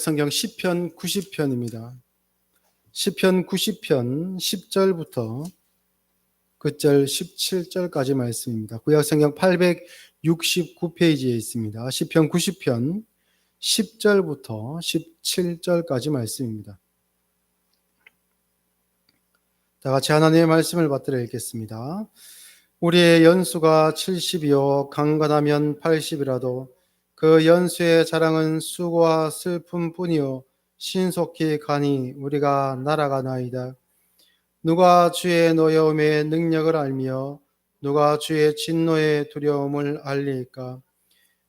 성경 시편 90편입니다. 시편 90편 10절부터 끝절 17절까지 말씀입니다. 구약 성경 869페이지에 있습니다. 시편 90편 10절부터 17절까지 말씀입니다. 다 같이 하나님의 말씀을 받들어 읽겠습니다. 우리의 연수가 70이요 강건하면 80이라도 그 연수의 자랑은 수고와 슬픔뿐이요 신속히 가니 우리가 날아가나이다. 누가 주의 노여움의 능력을 알며 누가 주의 진노의 두려움을 알리까?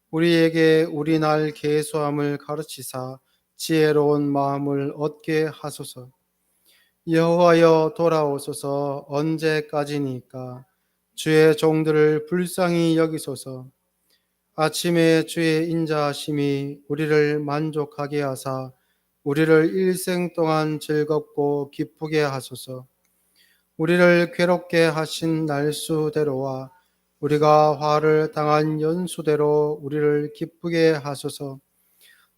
우리에게 우리 날 계수함을 가르치사 지혜로운 마음을 얻게 하소서. 여호와여 돌아오소서. 언제까지니까? 주의 종들을 불쌍히 여기소서. 아침에 주의 인자하심이 우리를 만족하게 하사 우리를 일생 동안 즐겁고 기쁘게 하소서. 우리를 괴롭게 하신 날수대로와 우리가 화를 당한 연수대로 우리를 기쁘게 하소서.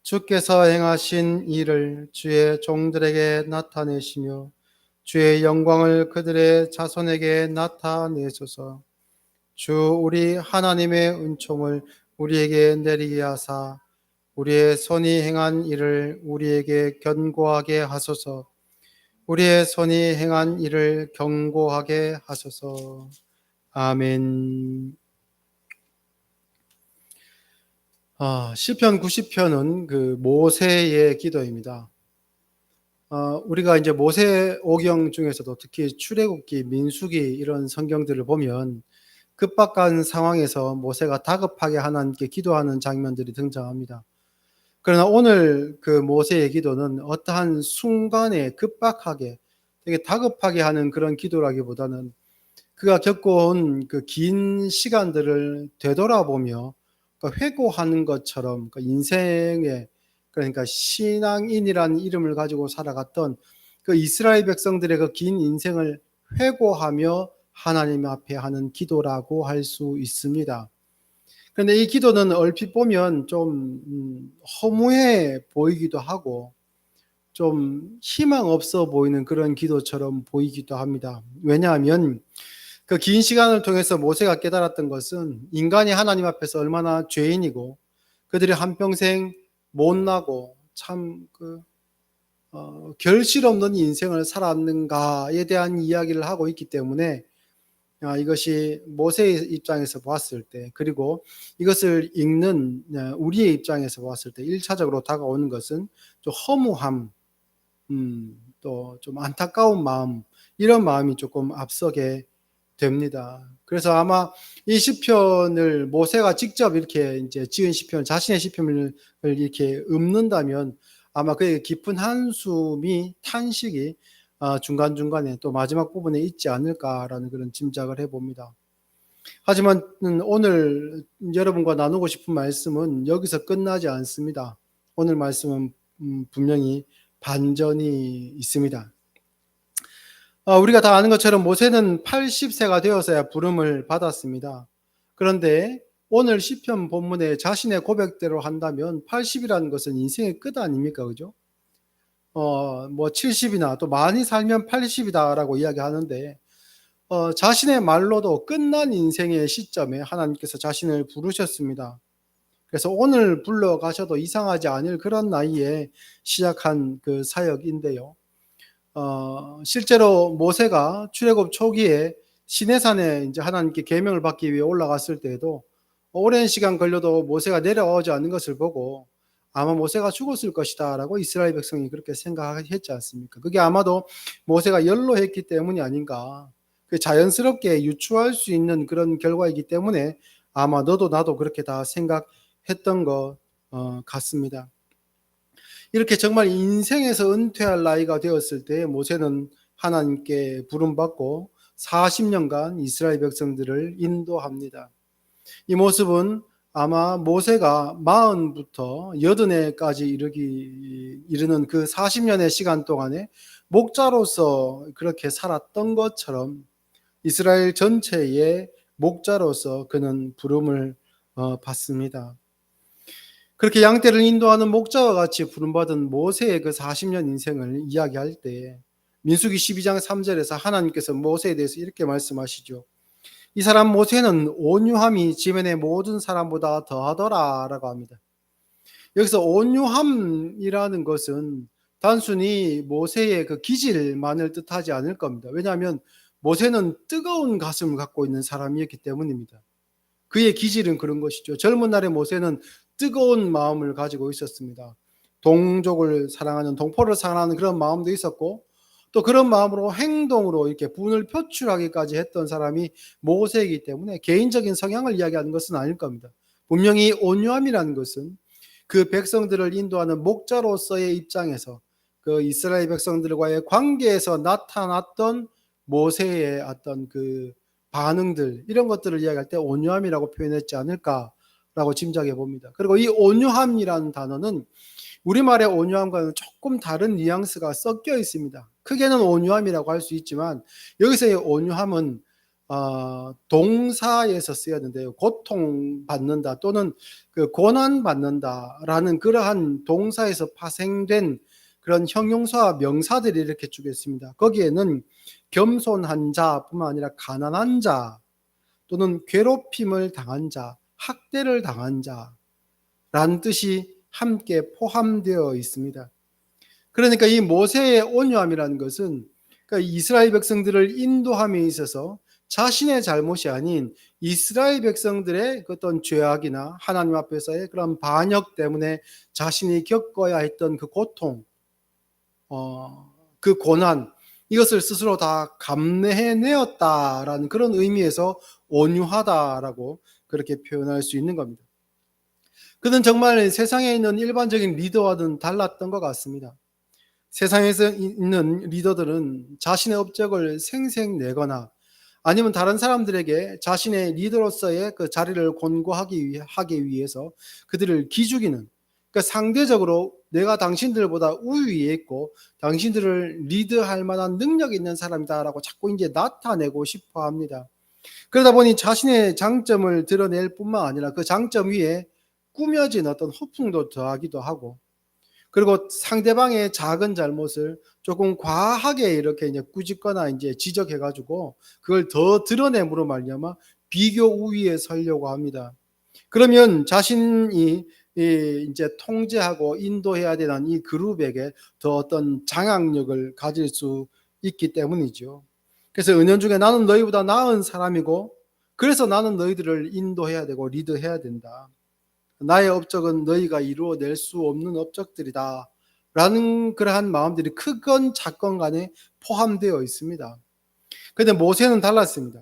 주께서 행하신 일을 주의 종들에게 나타내시며 주의 영광을 그들의 자손에게 나타내소서. 주 우리 하나님의 은총을 우리에게 내리게 하사 우리의 손이 행한 일을 우리에게 견고하게 하소서. 우리의 손이 행한 일을 견고하게 하소서. 아멘. 시편 90편은 그 모세의 기도입니다. 우리가 이제 모세오경 중에서도 특히 출애굽기, 민수기 이런 성경들을 보면 급박한 상황에서 모세가 다급하게 하나님께 기도하는 장면들이 등장합니다. 그러나 오늘 그 모세의 기도는 어떠한 순간에 급박하게 되게 다급하게 하는 그런 기도라기보다는 그가 겪어온 그 긴 시간들을 되돌아보며 회고하는 것처럼 인생의 그러니까 신앙인이라는 이름을 가지고 살아갔던 그 이스라엘 백성들의 그 긴 인생을 회고하며 하나님 앞에 하는 기도라고 할 수 있습니다. 그런데 이 기도는 얼핏 보면 좀 허무해 보이기도 하고 좀 희망 없어 보이는 그런 기도처럼 보이기도 합니다. 왜냐하면 그 긴 시간을 통해서 모세가 깨달았던 것은 인간이 하나님 앞에서 얼마나 죄인이고 그들이 한평생 못나고 참 결실 없는 인생을 살았는가에 대한 이야기를 하고 있기 때문에 이것이 모세의 입장에서 보았을 때 그리고 이것을 읽는 우리의 입장에서 보았을 때 1차적으로 다가오는 것은 좀 허무함, 또 좀 안타까운 마음, 이런 마음이 조금 앞서게 됩니다. 그래서 아마 이 시편을 모세가 직접 이렇게 이제 지은 시편, 자신의 시편을 이렇게 읊는다면 아마 그의 깊은 한숨이 탄식이 중간중간에 또 마지막 부분에 있지 않을까라는 그런 짐작을 해봅니다. 하지만 오늘 여러분과 나누고 싶은 말씀은 여기서 끝나지 않습니다. 오늘 말씀은 분명히 반전이 있습니다. 우리가 다 아는 것처럼 모세는 80세가 되어서야 부름을 받았습니다. 그런데 오늘 시편 본문에 자신의 고백대로 한다면 80이라는 것은 인생의 끝 아닙니까? 그죠? 70이나 또 많이 살면 80이다라고 이야기하는데 자신의 말로도 끝난 인생의 시점에 하나님께서 자신을 부르셨습니다. 그래서 오늘 불러가셔도 이상하지 않을 그런 나이에 시작한 그 사역인데요. 실제로 모세가 출애굽 초기에 시내산에 이제 하나님께 계명을 받기 위해 올라갔을 때에도 오랜 시간 걸려도 모세가 내려오지 않는 것을 보고 아마 모세가 죽었을 것이다라고 이스라엘 백성이 그렇게 생각했지 않습니까? 그게 아마도 모세가 연로했기 때문이 아닌가. 그 자연스럽게 유추할 수 있는 그런 결과이기 때문에 아마 너도 나도 그렇게 다 생각했던 것 같습니다. 이렇게 정말 인생에서 은퇴할 나이가 되었을 때 모세는 하나님께 부름받고 40년간 이스라엘 백성들을 인도합니다. 이 모습은 아마 모세가 40부터 80에까지 이르는 그 40년의 시간 동안에 목자로서 그렇게 살았던 것처럼 이스라엘 전체의 목자로서 그는 부름을 받습니다. 그렇게 양떼를 인도하는 목자와 같이 부름받은 모세의 그 40년 인생을 이야기할 때 민수기 12장 3절에서 하나님께서 모세에 대해서 이렇게 말씀하시죠. 이 사람 모세는 온유함이 지면의 모든 사람보다 더하더라라고 합니다. 여기서 온유함이라는 것은 단순히 모세의 그 기질만을 뜻하지 않을 겁니다. 왜냐하면 모세는 뜨거운 가슴을 갖고 있는 사람이었기 때문입니다. 그의 기질은 그런 것이죠. 젊은 날의 모세는 뜨거운 마음을 가지고 있었습니다. 동족을 사랑하는, 동포를 사랑하는 그런 마음도 있었고, 또 그런 마음으로 행동으로 이렇게 분을 표출하기까지 했던 사람이 모세이기 때문에 개인적인 성향을 이야기하는 것은 아닐 겁니다. 분명히 온유함이라는 것은 그 백성들을 인도하는 목자로서의 입장에서 그 이스라엘 백성들과의 관계에서 나타났던 모세의 어떤 그 반응들, 이런 것들을 이야기할 때 온유함이라고 표현했지 않을까라고 짐작해 봅니다. 그리고 이 온유함이라는 단어는 우리말의 온유함과는 조금 다른 뉘앙스가 섞여 있습니다. 크게는 온유함이라고 할 수 있지만 여기서의 온유함은 동사에서 쓰였는데요. 고통받는다 또는 그 고난받는다라는 그러한 동사에서 파생된 그런 형용사와 명사들이 이렇게 쭉 있습니다. 거기에는 겸손한 자뿐만 아니라 가난한 자 또는 괴롭힘을 당한 자, 학대를 당한 자라는 뜻이 함께 포함되어 있습니다. 그러니까 이 모세의 온유함이라는 것은 그러니까 이스라엘 백성들을 인도함에 있어서 자신의 잘못이 아닌 이스라엘 백성들의 어떤 죄악이나 하나님 앞에서의 그런 반역 때문에 자신이 겪어야 했던 그 고통, 그 고난, 이것을 스스로 다 감내해내었다라는 그런 의미에서 온유하다라고 그렇게 표현할 수 있는 겁니다. 그는 정말 세상에 있는 일반적인 리더와는 달랐던 것 같습니다. 세상에서 있는 리더들은 자신의 업적을 생색내거나 아니면 다른 사람들에게 자신의 리더로서의 그 자리를 권고하기 위해서 그들을 기죽이는, 그러니까 상대적으로 내가 당신들보다 우위에 있고 당신들을 리드할 만한 능력이 있는 사람이다라고 자꾸 이제 나타내고 싶어 합니다. 그러다 보니 자신의 장점을 드러낼 뿐만 아니라 그 장점 위에 꾸며진 어떤 허풍도 더하기도 하고, 그리고 상대방의 작은 잘못을 조금 과하게 이렇게 이제 꾸짖거나 이제 지적해가지고 그걸 더 드러냄으로 말미암아 비교 우위에 서려고 합니다. 그러면 자신이 이제 통제하고 인도해야 되는 이 그룹에게 더 어떤 장악력을 가질 수 있기 때문이죠. 그래서 은연중에 나는 너희보다 나은 사람이고 그래서 나는 너희들을 인도해야 되고 리드해야 된다. 나의 업적은 너희가 이루어낼 수 없는 업적들이다 라는 그러한 마음들이 크건 작건 간에 포함되어 있습니다. 그런데 모세는 달랐습니다.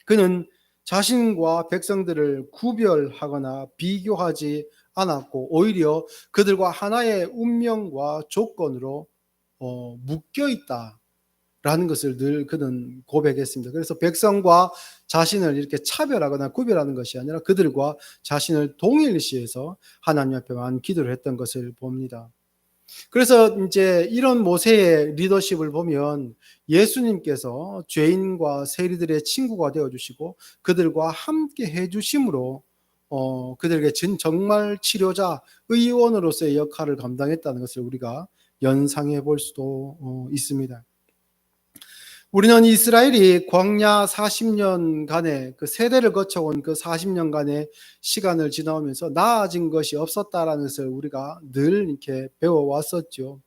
그는 자신과 백성들을 구별하거나 비교하지 않았고 오히려 그들과 하나의 운명과 조건으로 묶여 있다 라는 것을 늘 그는 고백했습니다. 그래서 백성과 자신을 이렇게 차별하거나 구별하는 것이 아니라 그들과 자신을 동일시해서 하나님 앞에만 기도를 했던 것을 봅니다. 그래서 이제 이런 모세의 리더십을 보면 예수님께서 죄인과 세리들의 친구가 되어주시고 그들과 함께 해주심으로 그들에게 정말 치료자, 의원으로서의 역할을 감당했다는 것을 우리가 연상해 볼 수도 있습니다. 우리는 이스라엘이 광야 40년간의 그 세대를 거쳐온 그 40년간의 시간을 지나오면서 나아진 것이 없었다라는 것을 우리가 늘 이렇게 배워왔었죠.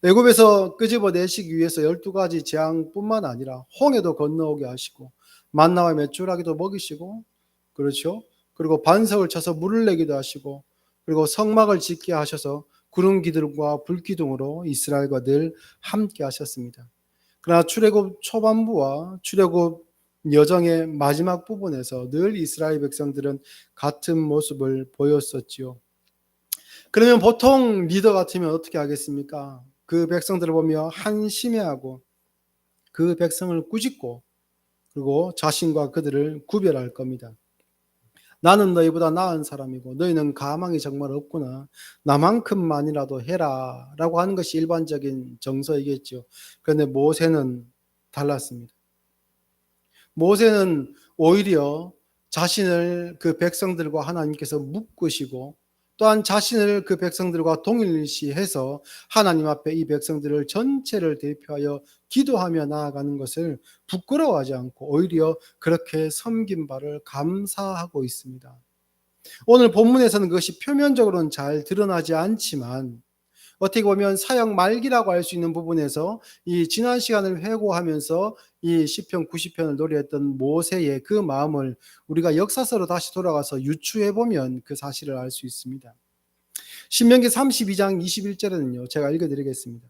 애굽에서 끄집어내시기 위해서 12가지 재앙뿐만 아니라 홍해도 건너오게 하시고 만나와 메추라기도 먹이시고, 그렇죠. 그리고 반석을 쳐서 물을 내기도 하시고, 그리고 성막을 짓게 하셔서 구름 기둥과 불 기둥으로 이스라엘과 늘 함께 하셨습니다. 그러나 출애굽 초반부와 출애굽 여정의 마지막 부분에서 늘 이스라엘 백성들은 같은 모습을 보였었지요. 그러면 보통 리더 같으면 어떻게 하겠습니까? 그 백성들을 보며 한심해하고 그 백성을 꾸짖고 그리고 자신과 그들을 구별할 겁니다. 나는 너희보다 나은 사람이고 너희는 가망이 정말 없구나. 나만큼만이라도 해라 라고 하는 것이 일반적인 정서이겠죠. 그런데 모세는 달랐습니다. 모세는 오히려 자신을 그 백성들과 하나님께서 묶으시고 또한 자신을 그 백성들과 동일시해서 하나님 앞에 이 백성들을 전체를 대표하여 기도하며 나아가는 것을 부끄러워하지 않고 오히려 그렇게 섬긴 바를 감사하고 있습니다. 오늘 본문에서는 그것이 표면적으로는 잘 드러나지 않지만 어떻게 보면 사역 말기라고 할 수 있는 부분에서 이 지난 시간을 회고하면서 이 시편 90편을 노래했던 모세의 그 마음을 우리가 역사서로 다시 돌아가서 유추해 보면 그 사실을 알 수 있습니다. 신명기 32장 21절에는요. 제가 읽어 드리겠습니다.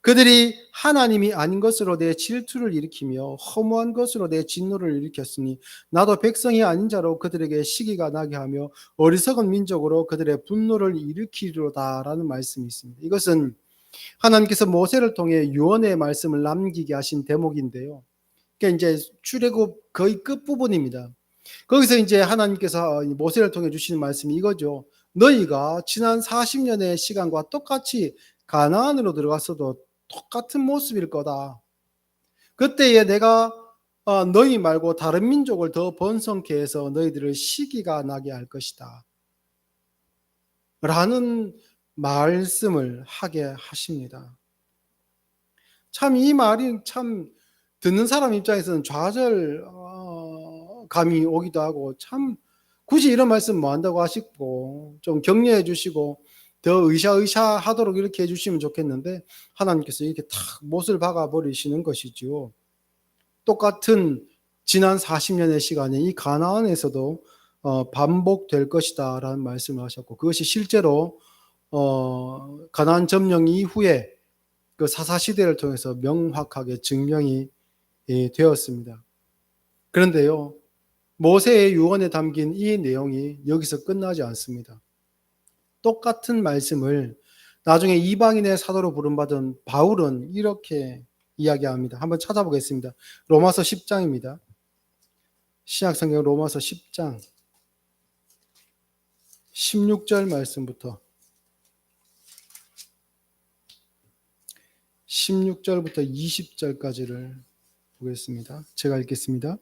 그들이 하나님이 아닌 것으로 내 질투를 일으키며 허무한 것으로 내 진노를 일으켰으니 나도 백성이 아닌 자로 그들에게 시기가 나게 하며 어리석은 민족으로 그들의 분노를 일으키리로다라는 말씀이 있습니다. 이것은 하나님께서 모세를 통해 유언의 말씀을 남기게 하신 대목인데요. 그러니까 이제 출애굽 거의 끝부분입니다. 거기서 이제 하나님께서 모세를 통해 주시는 말씀이 이거죠. 너희가 지난 40년의 시간과 똑같이 가나안으로 들어갔어도 똑같은 모습일 거다. 그때에 내가 너희 말고 다른 민족을 더 번성케 해서 너희들을 시기가 나게 할 것이다. 라는 말씀을 하게 하십니다. 참 이 말이 참 듣는 사람 입장에서는 좌절감이 오기도 하고 참 굳이 이런 말씀 뭐 한다고 하시고 좀 격려해 주시고 더 으쌰으쌰하도록 이렇게 해주시면 좋겠는데 하나님께서 이렇게 탁 못을 박아 버리시는 것이지요. 똑같은 지난 40년의 시간이 이 가나안에서도 반복될 것이다 라는 말씀을 하셨고 그것이 실제로 가나안 점령 이후에 그 사사시대를 통해서 명확하게 증명이 되었습니다. 그런데요, 모세의 유언에 담긴 이 내용이 여기서 끝나지 않습니다. 똑같은 말씀을 나중에 이방인의 사도로 부름받은 바울은 이렇게 이야기합니다. 한번 찾아보겠습니다. 로마서 10장입니다. 신약성경 로마서 10장 16절 말씀부터 16절부터 20절까지를 보겠습니다. 제가 읽겠습니다.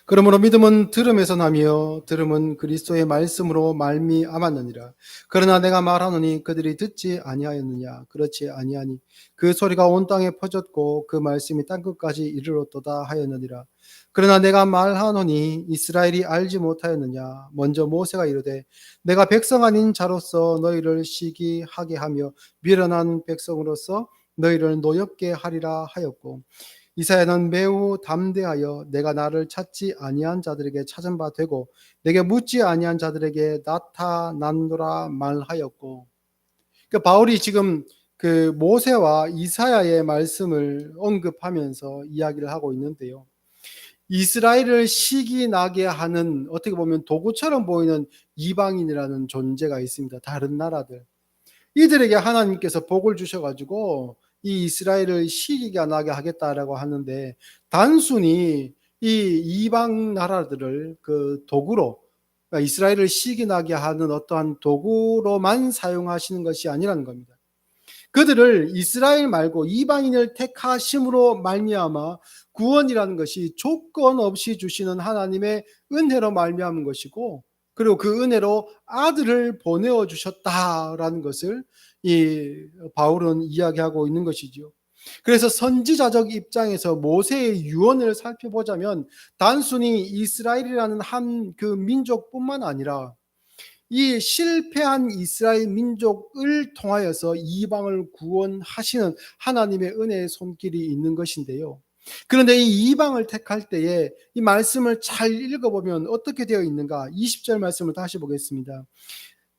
그러므로 믿음은 들음에서 나며 들음은 그리스도의 말씀으로 말미암았느니라. 그러나 내가 말하노니 그들이 듣지 아니하였느냐. 그렇지 아니하니 그 소리가 온 땅에 퍼졌고 그 말씀이 땅끝까지 이르렀도다 하였느니라. 그러나 내가 말하노니 이스라엘이 알지 못하였느냐. 먼저 모세가 이르되 내가 백성 아닌 자로서 너희를 시기하게 하며 미련한 백성으로서 너희를 노엽게 하리라 하였고 이사야는 매우 담대하여 내가 나를 찾지 아니한 자들에게 찾은 바 되고 내게 묻지 아니한 자들에게 나타난노라 말하였고. 그러니까 바울이 지금 그 모세와 이사야의 말씀을 언급하면서 이야기를 하고 있는데요. 이스라엘을 시기 나게 하는 어떻게 보면 도구처럼 보이는 이방인이라는 존재가 있습니다. 다른 나라들. 이들에게 하나님께서 복을 주셔가지고 이 이스라엘을 시기가 나게 하겠다라고 하는데 단순히 이 이방 나라들을 그 도구로 그러니까 이스라엘을 시기 나게 하는 어떠한 도구로만 사용하시는 것이 아니라는 겁니다. 그들을 이스라엘 말고 이방인을 택하심으로 말미암아 구원이라는 것이 조건 없이 주시는 하나님의 은혜로 말미암은 것이고 그리고 그 은혜로 아들을 보내어 주셨다라는 것을 이 바울은 이야기하고 있는 것이죠. 그래서 선지자적 입장에서 모세의 유언을 살펴보자면 단순히 이스라엘이라는 한 그 민족뿐만 아니라 이 실패한 이스라엘 민족을 통하여서 이방을 구원하시는 하나님의 은혜의 손길이 있는 것인데요. 그런데 이 이방을 택할 때에 이 말씀을 잘 읽어보면 어떻게 되어 있는가? 20절 말씀을 다시 보겠습니다.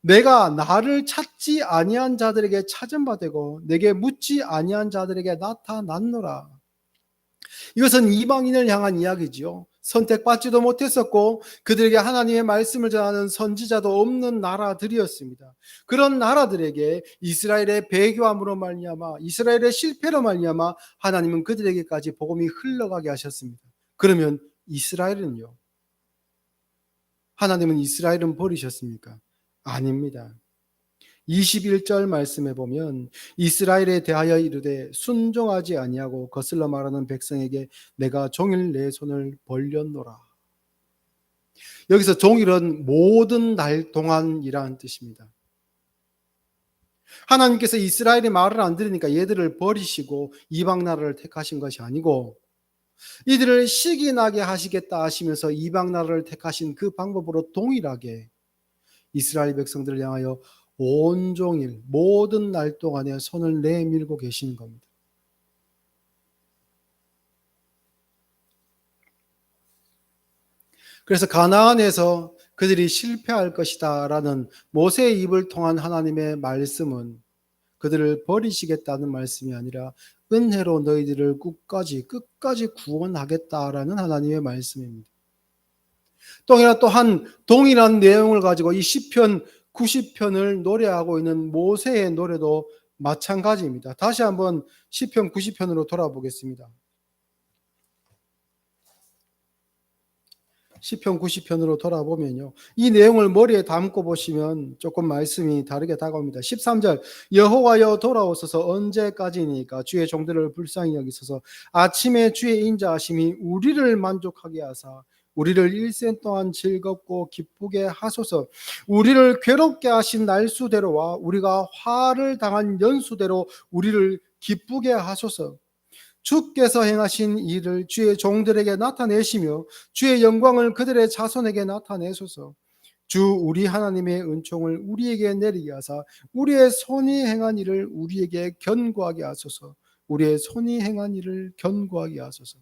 내가 나를 찾지 아니한 자들에게 찾은 바 되고 내게 묻지 아니한 자들에게 나타났노라. 이것은 이방인을 향한 이야기지요. 선택받지도 못했었고 그들에게 하나님의 말씀을 전하는 선지자도 없는 나라들이었습니다. 그런 나라들에게 이스라엘의 배교함으로 말미암아 이스라엘의 실패로 말미암아 하나님은 그들에게까지 복음이 흘러가게 하셨습니다. 그러면 이스라엘은요? 하나님은 이스라엘은 버리셨습니까? 아닙니다. 21절 말씀에 보면 이스라엘에 대하여 이르되 순종하지 아니하고 거슬러 말하는 백성에게 내가 종일 내 손을 벌렸노라. 여기서 종일은 모든 날 동안이라는 뜻입니다. 하나님께서 이스라엘이 말을 안 들으니까 얘들을 버리시고 이방 나라를 택하신 것이 아니고 이들을 시기 나게 하시겠다 하시면서 이방 나라를 택하신 그 방법으로 동일하게 이스라엘 백성들을 향하여 온종일 모든 날 동안에 손을 내밀고 계시는 겁니다. 그래서 가나안에서 그들이 실패할 것이다 라는 모세의 입을 통한 하나님의 말씀은 그들을 버리시겠다는 말씀이 아니라 은혜로 너희들을 끝까지 구원하겠다라는 하나님의 말씀입니다. 또한 동일한 내용을 가지고 이 시편 90편을 노래하고 있는 모세의 노래도 마찬가지입니다. 다시 한번 시편 90편으로 돌아보겠습니다. 시편 90편으로 돌아보면요, 이 내용을 머리에 담고 보시면 조금 말씀이 다르게 다가옵니다. 13절 여호와여 돌아오소서 언제까지니까 주의 종들을 불쌍히 여기소서 아침에 주의 인자하심이 우리를 만족하게 하사 우리를 일생 동안 즐겁고 기쁘게 하소서. 우리를 괴롭게 하신 날수대로와 우리가 화를 당한 연수대로 우리를 기쁘게 하소서. 주께서 행하신 일을 주의 종들에게 나타내시며 주의 영광을 그들의 자손에게 나타내소서. 주 우리 하나님의 은총을 우리에게 내리게 하사 우리의 손이 행한 일을 우리에게 견고하게 하소서. 우리의 손이 행한 일을 견고하게 하소서.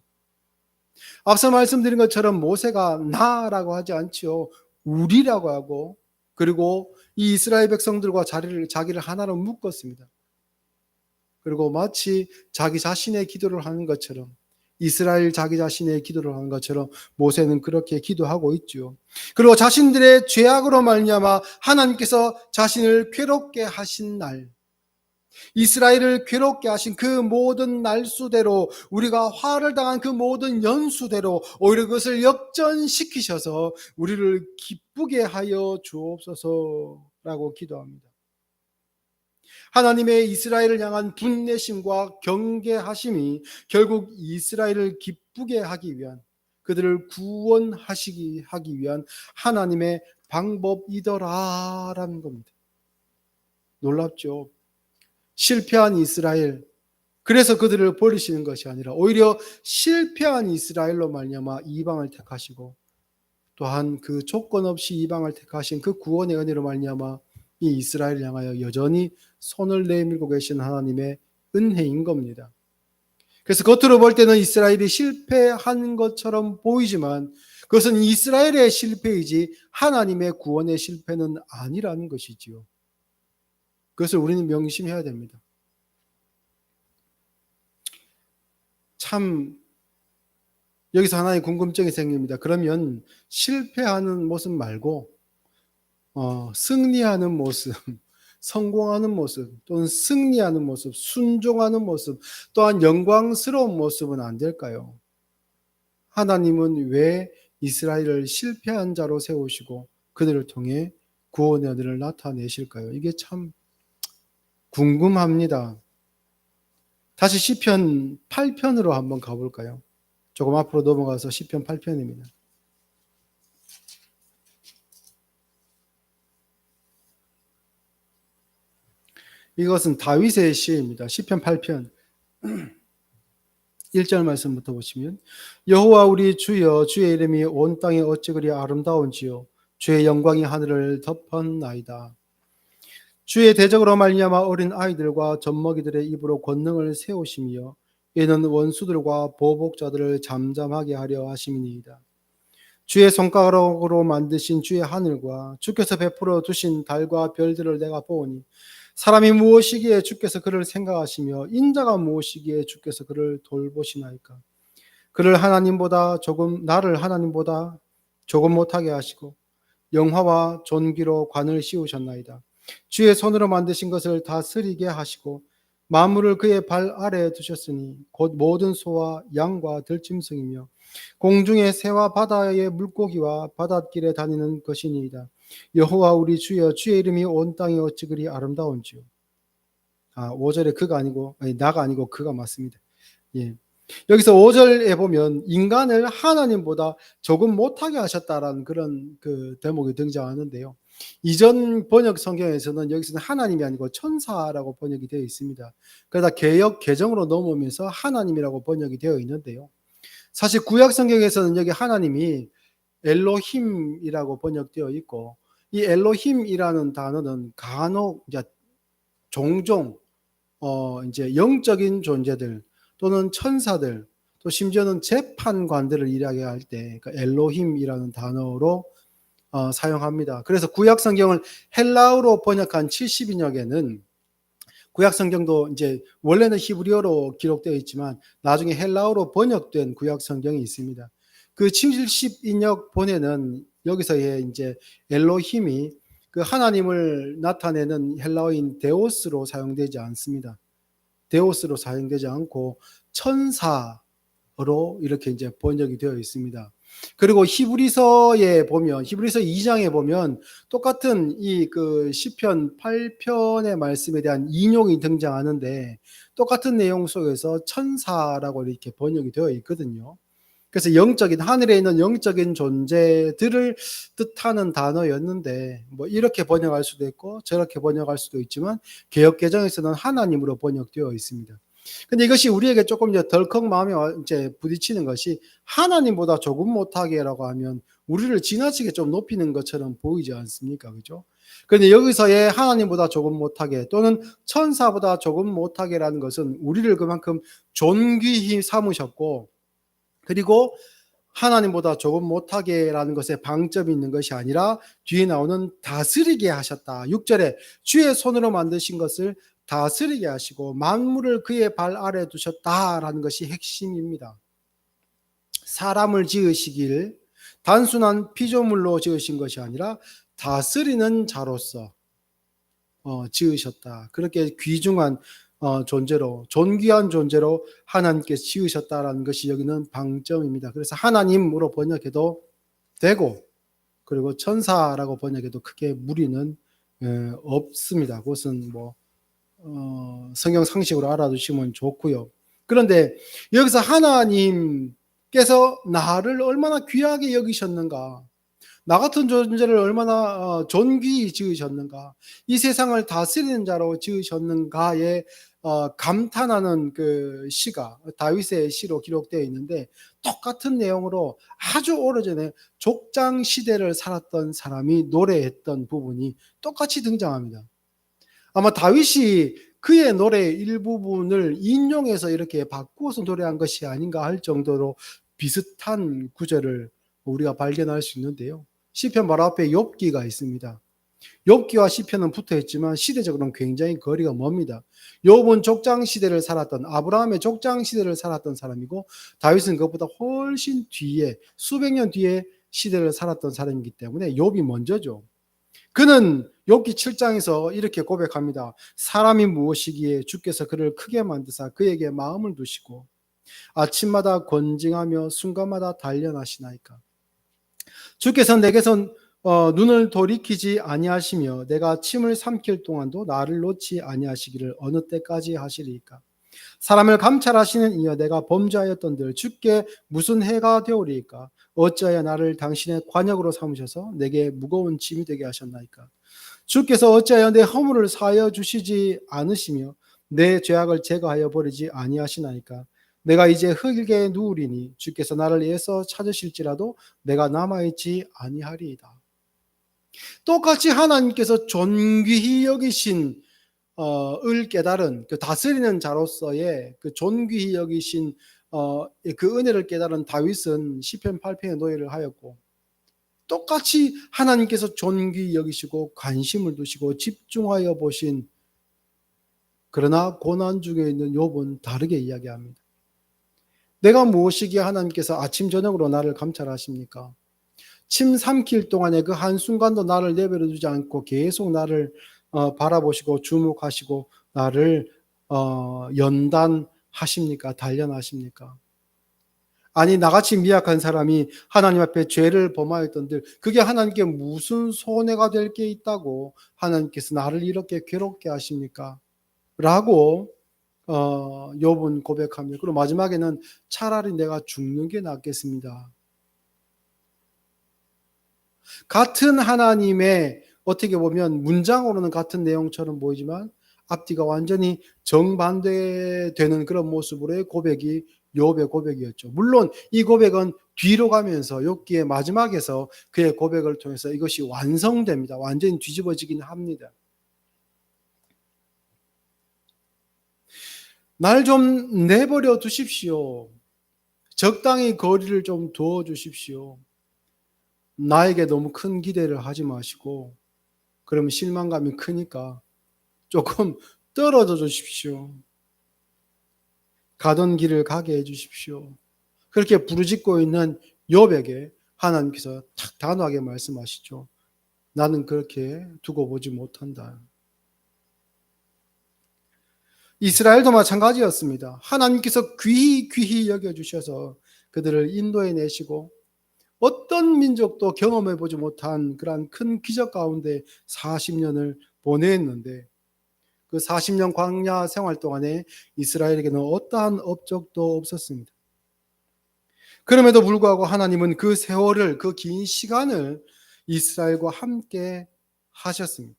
앞서 말씀드린 것처럼 모세가 나라고 하지 않지요. 우리라고 하고, 그리고 이 이스라엘 백성들과 자기를 하나로 묶었습니다. 그리고 마치 자기 자신의 기도를 하는 것처럼, 이스라엘 자기 자신의 기도를 하는 것처럼 모세는 그렇게 기도하고 있죠. 그리고 자신들의 죄악으로 말미암아 하나님께서 자신을 괴롭게 하신 날, 이스라엘을 괴롭게 하신 그 모든 날수대로, 우리가 화를 당한 그 모든 연수대로 오히려 그것을 역전시키셔서 우리를 기쁘게 하여 주옵소서라고 기도합니다. 하나님의 이스라엘을 향한 분내심과 경계하심이 결국 이스라엘을 기쁘게 하기 위한, 그들을 구원하시기 하기 위한 하나님의 방법이더라라는 겁니다. 놀랍죠? 실패한 이스라엘, 그래서 그들을 버리시는 것이 아니라 오히려 실패한 이스라엘로 말미암아 이방을 택하시고, 또한 그 조건 없이 이방을 택하신 그 구원의 은혜로 말미암아 이 이스라엘을 향하여 여전히 손을 내밀고 계신 하나님의 은혜인 겁니다. 그래서 겉으로 볼 때는 이스라엘이 실패한 것처럼 보이지만 그것은 이스라엘의 실패이지 하나님의 구원의 실패는 아니라는 것이지요. 그것을 우리는 명심해야 됩니다. 참 여기서 하나의 궁금증이 생깁니다. 그러면 실패하는 모습 말고 승리하는 모습, 성공하는 모습, 또는 승리하는 모습, 순종하는 모습, 또한 영광스러운 모습은 안 될까요? 하나님은 왜 이스라엘을 실패한 자로 세우시고 그들을 통해 구원의 은혜를 나타내실까요? 이게 참 궁금합니다. 다시 시편 8편으로 한번 가볼까요? 조금 앞으로 넘어가서 시편 8편입니다. 이것은 다윗의 시입니다. 시편 8편 1절 말씀부터 보시면 여호와 우리 주여 주의 이름이 온 땅에 어찌 그리 아름다운지요 주의 영광이 하늘을 덮었나이다. 주의 대적으로 말미암아 어린 아이들과 젖먹이들의 입으로 권능을 세우시며 이는 원수들과 보복자들을 잠잠하게 하려 하심이니이다. 주의 손가락으로 만드신 주의 하늘과 주께서 베풀어 두신 달과 별들을 내가 보오니 사람이 무엇이기에 주께서 그를 생각하시며 인자가 무엇이기에 주께서 그를 돌보시나이까. 나를 하나님보다 조금 못하게 하시고 영화와 존귀로 관을 씌우셨나이다. 주의 손으로 만드신 것을 다스리게 하시고 만물을 그의 발 아래에 두셨으니 곧 모든 소와 양과 들짐승이며 공중의 새와 바다의 물고기와 바닷길에 다니는 것이니이다. 여호와 우리 주여, 주의 이름이 온 땅에 어찌 그리 아름다운지요. 5절에 그가 아니고, 아니, 나가 아니고 그가 맞습니다. 예. 여기서 5절에 보면 인간을 하나님보다 조금 못하게 하셨다라는 그런 그 대목이 등장하는데요. 이전 번역 성경에서는 여기서는 하나님이 아니고 천사라고 번역이 되어 있습니다. 그러다 개역 개정으로 넘어오면서 하나님이라고 번역이 되어 있는데요. 사실 구약 성경에서는 여기 하나님이 엘로힘이라고 번역되어 있고, 이 엘로힘이라는 단어는 간혹 이제 종종 이제 영적인 존재들 또는 천사들, 또 심지어는 재판관들을 이야기할 때 그 엘로힘이라는 단어로 사용합니다. 그래서 구약 성경을 헬라어로 번역한 70인역에는, 구약 성경도 이제 원래는 히브리어로 기록되어 있지만 나중에 헬라어로 번역된 구약 성경이 있습니다. 그 70인역 본에는 여기서의 이제 엘로힘이 그 하나님을 나타내는 헬라어인 데오스로 사용되지 않습니다. 데오스로 사용되지 않고 천사로 이렇게 이제 번역이 되어 있습니다. 그리고 히브리서에 보면, 히브리서 2장에 보면 똑같은 이 그 시편 8편의 말씀에 대한 인용이 등장하는데 똑같은 내용 속에서 천사라고 이렇게 번역이 되어 있거든요. 그래서 영적인, 하늘에 있는 영적인 존재들을 뜻하는 단어였는데 뭐 이렇게 번역할 수도 있고 저렇게 번역할 수도 있지만 개역 개정에서는 하나님으로 번역되어 있습니다. 근데 이것이 우리에게 조금 이제 덜컥 마음에 이제 부딪히는 것이, 하나님보다 조금 못하게라고 하면 우리를 지나치게 좀 높이는 것처럼 보이지 않습니까? 그죠? 그런데 여기서의 하나님보다 조금 못하게 또는 천사보다 조금 못하게라는 것은 우리를 그만큼 존귀히 삼으셨고, 그리고 하나님보다 조금 못하게라는 것에 방점이 있는 것이 아니라 뒤에 나오는 다스리게 하셨다. 6절에 주의 손으로 만드신 것을 다스리게 하시고 만물을 그의 발 아래 두셨다라는 것이 핵심입니다. 사람을 지으시길 단순한 피조물로 지으신 것이 아니라 다스리는 자로서 지으셨다. 그렇게 귀중한 존재로, 존귀한 존재로 하나님께서 지으셨다라는 것이 여기는 방점입니다. 그래서 하나님으로 번역해도 되고, 그리고 천사라고 번역해도 크게 무리는 없습니다. 그것은 뭐 성경 상식으로 알아두시면 좋고요. 그런데 여기서 하나님께서 나를 얼마나 귀하게 여기셨는가, 나 같은 존재를 얼마나 존귀히 지으셨는가, 이 세상을 다스리는 자로 지으셨는가에 감탄하는 그 시가 다윗의 시로 기록되어 있는데, 똑같은 내용으로 아주 오래전에 족장 시대를 살았던 사람이 노래했던 부분이 똑같이 등장합니다. 아마 다윗이 그의 노래의 일부분을 인용해서 이렇게 바꾸어서 노래한 것이 아닌가 할 정도로 비슷한 구절을 우리가 발견할 수 있는데요. 시편 바로 앞에 욥기가 있습니다. 욥기와 시편은 붙어 있지만 시대적으로는 굉장히 거리가 멉니다. 욥은 족장 시대를 살았던, 아브라함의 족장 시대를 살았던 사람이고, 다윗은 그것보다 훨씬 뒤에, 수백 년 뒤에 시대를 살았던 사람이기 때문에 욥이 먼저죠. 그는 욥기 7장에서 이렇게 고백합니다. 사람이 무엇이기에 주께서 그를 크게 만드사 그에게 마음을 두시고 아침마다 권징하며 순간마다 단련하시나이까. 주께서 내게서 눈을 돌이키지 아니하시며 내가 침을 삼킬 동안도 나를 놓지 아니하시기를 어느 때까지 하시리이까. 사람을 감찰하시는 이여 내가 범죄하였던들 주께 무슨 해가 되오리이까. 어찌하여 나를 당신의 관역으로 삼으셔서 내게 무거운 짐이 되게 하셨나이까. 주께서 어찌하여 내 허물을 사하여 주시지 않으시며 내 죄악을 제거하여 버리지 아니하시나이까. 내가 이제 흙에 누우리니 주께서 나를 애써 찾으실지라도 내가 남아있지 아니하리이다. 똑같이 하나님께서 존귀히 여기신 을 깨달은 그 다스리는 자로서의 그 존귀히 여기신 그 은혜를 깨달은 다윗은 시편 8편에 노예를 하였고, 똑같이 하나님께서 존귀히 여기시고 관심을 두시고 집중하여 보신, 그러나 고난 중에 있는 욥은 다르게 이야기합니다. 내가 무엇이기에 하나님께서 아침 저녁으로 나를 감찰하십니까? 침 삼킬 동안에 그 한순간도 나를 내버려 두지 않고 계속 나를 바라보시고 주목하시고 나를 연단하십니까? 단련하십니까? 아니 나같이 미약한 사람이 하나님 앞에 죄를 범하였던들 그게 하나님께 무슨 손해가 될 게 있다고 하나님께서 나를 이렇게 괴롭게 하십니까? 라고 욥은 고백합니다. 그리고 마지막에는 차라리 내가 죽는 게 낫겠습니다. 같은 하나님의 어떻게 보면 문장으로는 같은 내용처럼 보이지만 앞뒤가 완전히 정반대되는 그런 모습으로의 고백이 욥의 고백이었죠. 물론 이 고백은 뒤로 가면서 욥기의 마지막에서 그의 고백을 통해서 이것이 완성됩니다. 완전히 뒤집어지긴 합니다. 날 좀 내버려 두십시오. 적당히 거리를 좀 두어 주십시오. 나에게 너무 큰 기대를 하지 마시고 그러면 실망감이 크니까 조금 떨어져 주십시오. 가던 길을 가게 해 주십시오. 그렇게 부르짖고 있는 욥에게 하나님께서 탁 단호하게 말씀하시죠. 나는 그렇게 두고 보지 못한다. 이스라엘도 마찬가지였습니다. 하나님께서 귀히 여겨주셔서 그들을 인도해 내시고 어떤 민족도 경험해 보지 못한 그러한 큰 기적 가운데 40년을 보냈는데 그 40년 광야 생활 동안에 이스라엘에게는 어떠한 업적도 없었습니다. 그럼에도 불구하고 하나님은 그 세월을 그 긴 시간을 이스라엘과 함께 하셨습니다.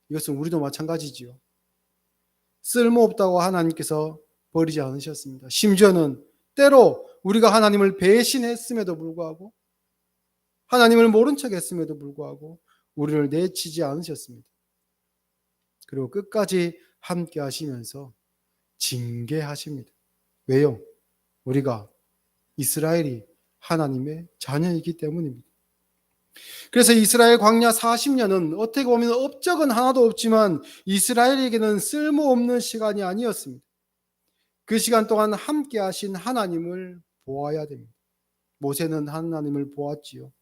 이것은 우리도 마찬가지지요. 쓸모없다고 하나님께서 버리지 않으셨습니다. 심지어는 때로 우리가 하나님을 배신했음에도 불구하고 하나님을 모른 척 했음에도 불구하고 우리를 내치지 않으셨습니다. 그리고 끝까지 함께 하시면서 징계하십니다. 왜요? 우리가 이스라엘이 하나님의 자녀이기 때문입니다. 그래서 이스라엘 광야 40년은 어떻게 보면 업적은 하나도 없지만 이스라엘에게는 쓸모없는 시간이 아니었습니다. 그 시간 동안 함께 하신 하나님을 보아야 됩니다. 모세는 하나님을 보았지요.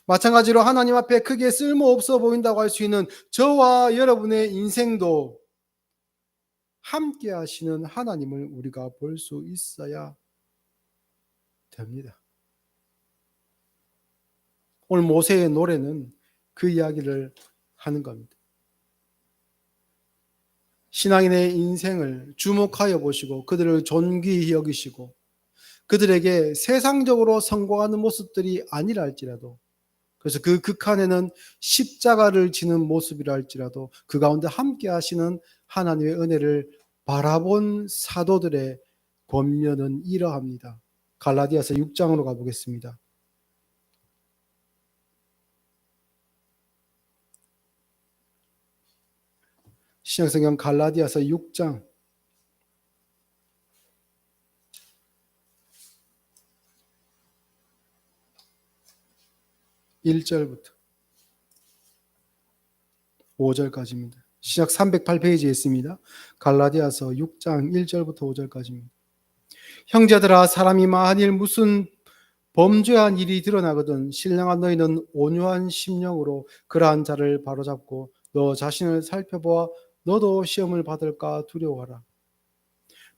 마찬가지로 하나님 앞에 크게 쓸모없어 보인다고 할 수 있는 저와 여러분의 인생도 함께 하시는 하나님을 우리가 볼 수 있어야 됩니다. 오늘 모세의 노래는 그 이야기를 하는 겁니다. 신앙인의 인생을 주목하여 보시고 그들을 존귀히 여기시고 그들에게 세상적으로 성공하는 모습들이 아니라 할지라도 그래서 그 극한에는 십자가를 지는 모습이라 할지라도 그 가운데 함께 하시는 하나님의 은혜를 바라본 사도들의 권면은 이러합니다. 갈라디아서 6장으로 가보겠습니다. 신약성경 갈라디아서 6장 1절부터 5절까지입니다. 시작 308페이지에 있습니다. 갈라디아서 6장 1절부터 5절까지입니다. 형제들아 사람이 만일 무슨 범죄한 일이 드러나거든 신령한 너희는 온유한 심령으로 그러한 자를 바로잡고 너 자신을 살펴보아 너도 시험을 받을까 두려워하라.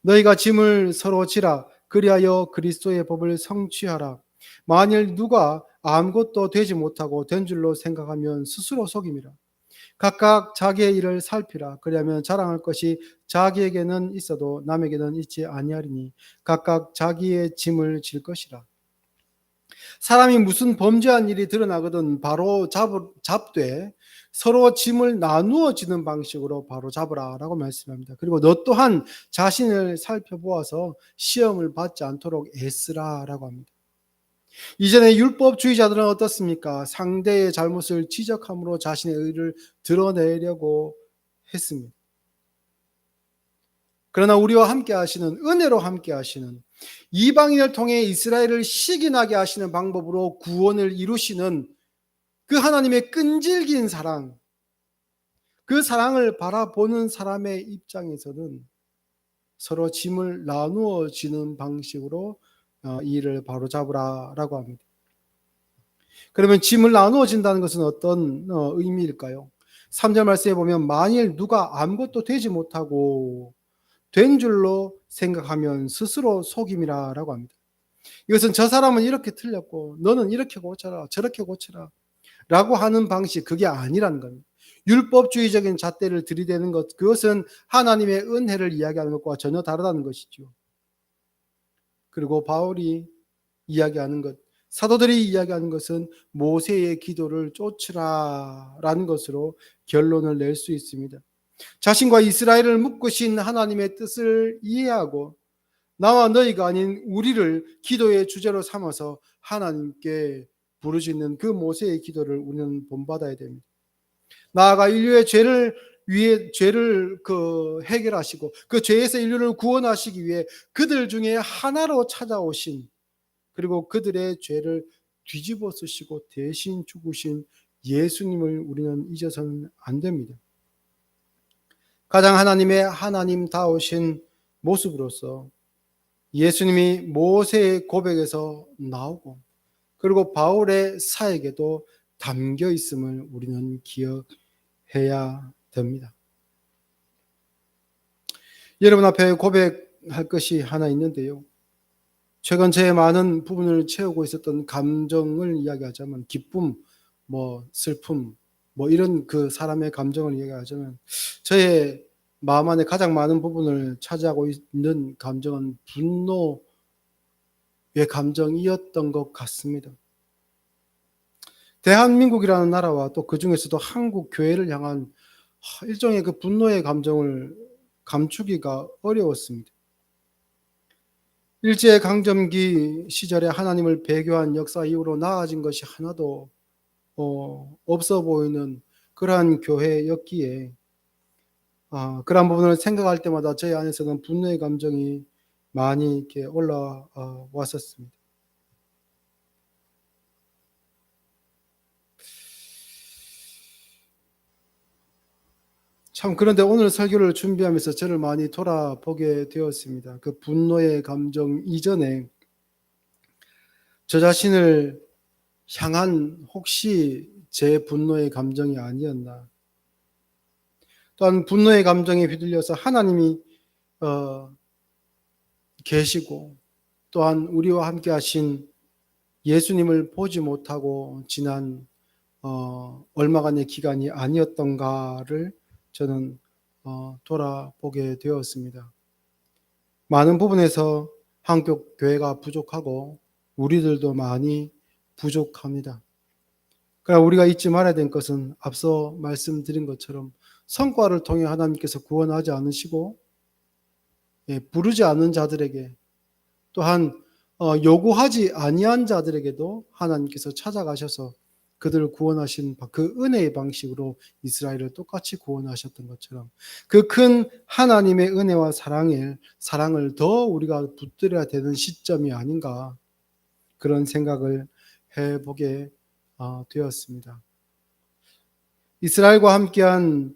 너희가 짐을 서로 지라 그리하여 그리스도의 법을 성취하라. 만일 누가 아무것도 되지 못하고 된 줄로 생각하면 스스로 속임이라. 각각 자기의 일을 살피라. 그리하면 자랑할 것이 자기에게는 있어도 남에게는 있지 아니하리니 각각 자기의 짐을 질 것이라. 사람이 무슨 범죄한 일이 드러나거든 바로 잡되 서로 짐을 나누어 지는 방식으로 바로 잡으라 라고 말씀합니다. 그리고 너 또한 자신을 살펴보아서 시험을 받지 않도록 애쓰라 라고 합니다. 이전에 율법주의자들은 어떻습니까? 상대의 잘못을 지적함으로 자신의 의를 드러내려고 했습니다. 그러나 우리와 함께 하시는 은혜로 함께 하시는 이방인을 통해 이스라엘을 시기나게 하시는 방법으로 구원을 이루시는 그 하나님의 끈질긴 사랑, 그 사랑을 바라보는 사람의 입장에서는 서로 짐을 나누어 지는 방식으로 이 일을 바로잡으라라고 합니다. 그러면 짐을 나누어 진다는 것은 어떤 의미일까요? 3절 말씀에 보면 만일 누가 아무것도 되지 못하고 된 줄로 생각하면 스스로 속임이라고 합니다. 이것은 저 사람은 이렇게 틀렸고 너는 이렇게 고쳐라 저렇게 고쳐라 라고 하는 방식, 그게 아니라는 겁니다. 율법주의적인 잣대를 들이대는 것, 그것은 하나님의 은혜를 이야기하는 것과 전혀 다르다는 것이죠. 그리고 바울이 이야기하는 것, 사도들이 이야기하는 것은 모세의 기도를 쫓으라라는 것으로 결론을 낼 수 있습니다. 자신과 이스라엘을 묶으신 하나님의 뜻을 이해하고 나와 너희가 아닌 우리를 기도의 주제로 삼아서 하나님께 부르짖는 그 모세의 기도를 우리는 본받아야 됩니다. 나아가 인류의 죄를 해결하시고 그 죄에서 인류를 구원하시기 위해 그들 중에 하나로 찾아오신, 그리고 그들의 죄를 뒤집어 쓰시고 대신 죽으신 예수님을 우리는 잊어서는 안 됩니다. 가장 하나님의 하나님다우신 모습으로서 예수님이 모세의 고백에서 나오고 그리고 바울의 사역에도 담겨 있음을 우리는 기억해야 됩니다. 여러분 앞에 고백할 것이 하나 있는데요. 최근 제 많은 부분을 채우고 있었던 감정을 이야기하자면 기쁨, 슬픔, 이런 그 사람의 감정을 이야기하자면 저의 마음 안에 가장 많은 부분을 차지하고 있는 감정은 분노의 감정이었던 것 같습니다. 대한민국이라는 나라와 또 그 중에서도 한국 교회를 향한 일종의 그 분노의 감정을 감추기가 어려웠습니다. 일제강점기 시절에 하나님을 배교한 역사 이후로 나아진 것이 하나도 없어 보이는 그러한 교회였기에 그러한 부분을 생각할 때마다 저희 안에서는 분노의 감정이 많이 이렇게 올라왔었습니다. 참, 그런데 오늘 설교를 준비하면서 저를 많이 돌아보게 되었습니다. 그 분노의 감정 이전에 저 자신을 향한 혹시 제 분노의 감정이 아니었나. 또한 분노의 감정에 휘둘려서 하나님이 계시고 또한 우리와 함께 하신 예수님을 보지 못하고 지난 얼마간의 기간이 아니었던가를 저는 돌아보게 되었습니다. 많은 부분에서 한국 교회가 부족하고 우리들도 많이 부족합니다. 그러나 우리가 잊지 말아야 될 것은 앞서 말씀드린 것처럼 성과를 통해 하나님께서 구원하지 않으시고 부르지 않은 자들에게 또한 요구하지 아니한 자들에게도 하나님께서 찾아가셔서 그들을 구원하신 그 은혜의 방식으로 이스라엘을 똑같이 구원하셨던 것처럼 그 큰 하나님의 은혜와 사랑을 더 우리가 붙들어야 되는 시점이 아닌가, 그런 생각을 해보게 되었습니다. 이스라엘과 함께한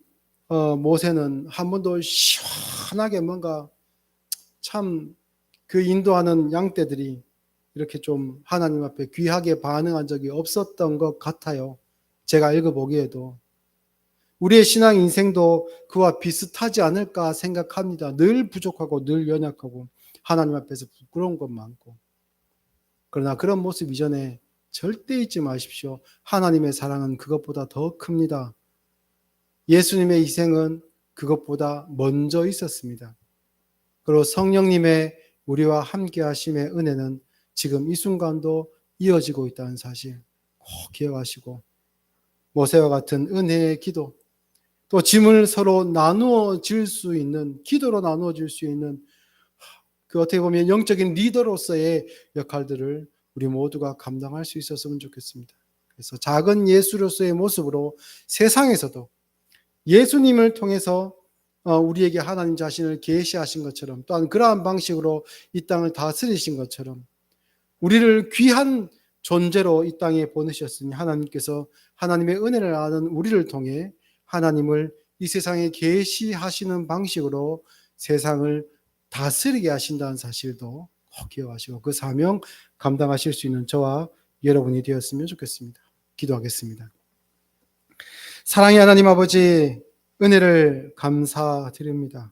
모세는 한 번도 시원하게 뭔가 참 그 인도하는 양떼들이 이렇게 좀 하나님 앞에 귀하게 반응한 적이 없었던 것 같아요. 제가 읽어보기에도. 우리의 신앙 인생도 그와 비슷하지 않을까 생각합니다. 늘 부족하고 늘 연약하고 하나님 앞에서 부끄러운 것 많고. 그러나 그런 모습 이전에 절대 잊지 마십시오. 하나님의 사랑은 그것보다 더 큽니다. 예수님의 희생은 그것보다 먼저 있었습니다. 그리고 성령님의 우리와 함께 하심의 은혜는 지금 이 순간도 이어지고 있다는 사실 꼭 기억하시고, 모세와 같은 은혜의 기도, 또 짐을 서로 나누어질 수 있는, 기도로 나누어질 수 있는 그 어떻게 보면 영적인 리더로서의 역할들을 우리 모두가 감당할 수 있었으면 좋겠습니다. 그래서 작은 예수로서의 모습으로 세상에서도 예수님을 통해서 우리에게 하나님 자신을 계시하신 것처럼, 또한 그러한 방식으로 이 땅을 다스리신 것처럼 우리를 귀한 존재로 이 땅에 보내셨으니 하나님께서 하나님의 은혜를 아는 우리를 통해 하나님을 이 세상에 계시하시는 방식으로 세상을 다스리게 하신다는 사실도 꼭 기억하시고 그 사명 감당하실 수 있는 저와 여러분이 되었으면 좋겠습니다. 기도하겠습니다. 사랑의 하나님 아버지, 은혜를 감사드립니다.